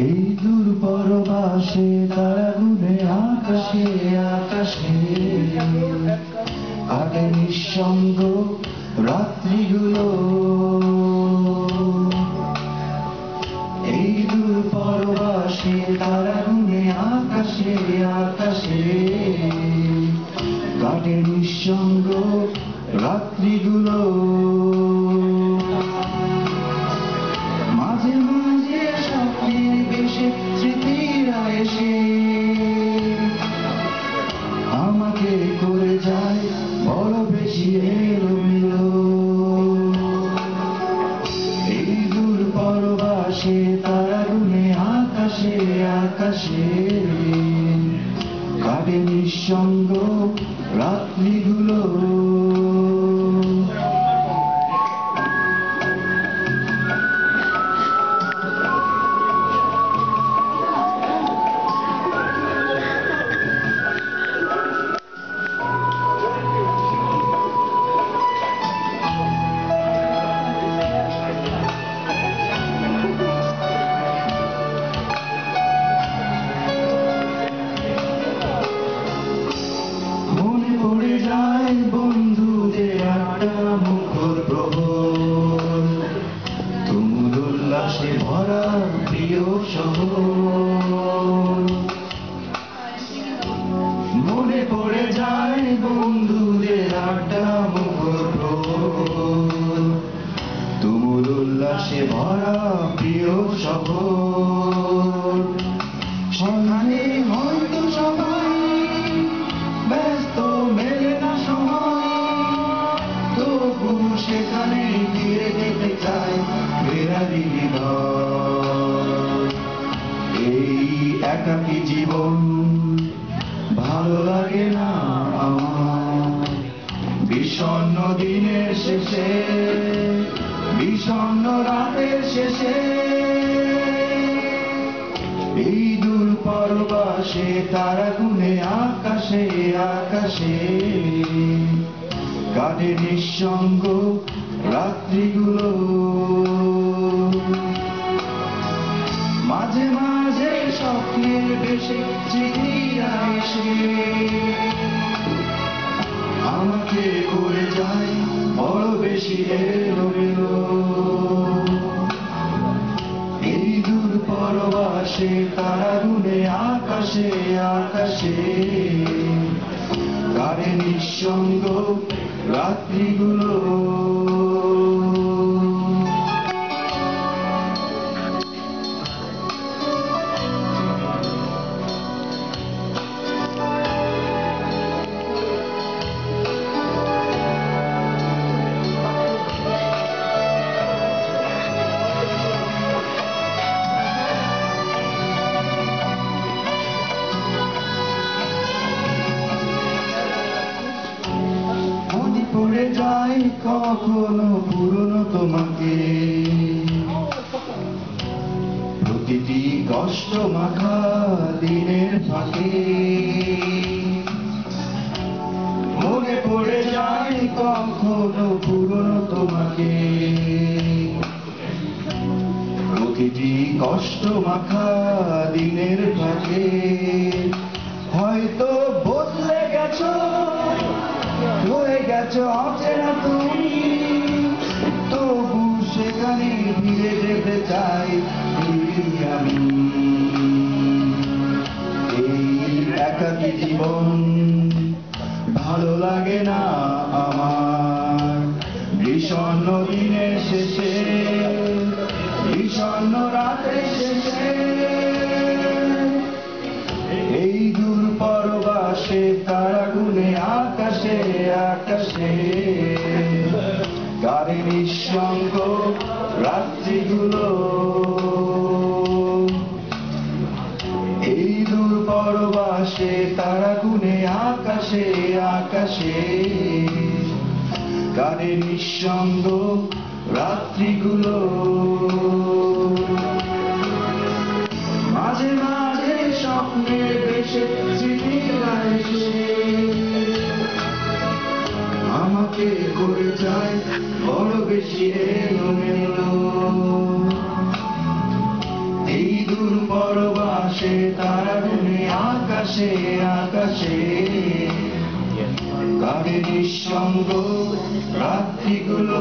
এই দূর পরবাসে তারা গুনে আকাশে আকাশে কাটে নিঃসঙ্গ রাত্রিগুলো। এই দূর পরবাসে তারা গুনে আকাশে আকাশে কাটে নিঃসঙ্গ রাত্রিগুলো। মাঝে মাঝে স্বপ্নের বেশে স্মৃতিরা এসে আমাকে করে যায় বড় বেশি এলোমেলো। এই দূর পরবাসে তারা গুনে আকাশে আকাশে কাটে নিঃসঙ্গ রাত্রিগুলো। বন্ধুদের আড্ডা মুখর প্রহর তুমুল উল্লাসে ভরা প্রিয় শহর। মনে পড়ে যায় বন্ধুদের আড্ডা মুখর প্রহর তুমুল উল্লাসে ভরা প্রিয় শহর। সেখানে হয়তো সবাই ব্যস্ত মেলে না সময়, তবু সেখানে ফিরে যেতে চাই বেড়ারি হৃদয়। এই একাকী জীবন ভালো লাগে না আমার, বিষণ্ণ দিনের শেষে বিষণ্ণ রাতের শেষে। এই দূর পরবাসে তারা গুনে আকাশে আকাশে কাটে নিঃসঙ্গ রাত্রিগুলো। মাঝে মাঝে স্বপ্নের বেশে স্মৃতিরা এসে আমাকে করে যায় বড় বেশি এলোমেলো। এই দূর পরবাসে তারা গুনে আকাশে আকাশে কাটে নিঃসঙ্গ রাত্রিগুলো। পড়ে যাই কখনো পুরনো তোমাকে, প্রতিটি কষ্ট মাখা দিনের ফাঁকে। মনে পড়ে যাই কখনো পুরনো তোমাকে, প্রতিটি কষ্ট মাখা দিনের ফাঁকে। হয়তো বদলে গেছো হয়ে গেছো অচেনা তুমি, তবু সেখানে ফিরে যেতে চাই আমি। এই একাকী জীবন ভালো লাগে না আমার, বিষণ্ণ দিনের শেষে বিষণ্ণ রাতের শেষে। এই দূর পরবাসে তারা গুনে আকাশে আকাশে কাটে নিঃসঙ্গ রাত্রিগুলো। আকাশে আকাশে কারে নিঃসঙ্গ রাত্রিগুলো মাঝে মাঝে স্বপ্নে ভেসে স্মৃতিরা এসে আমাকে করে যায় বড় বেশি এলোমেলো এই দূর পরবাসে তারা গুনে আকাশে আকাশে কারে নিঃসঙ্গ রাত্রিগুলো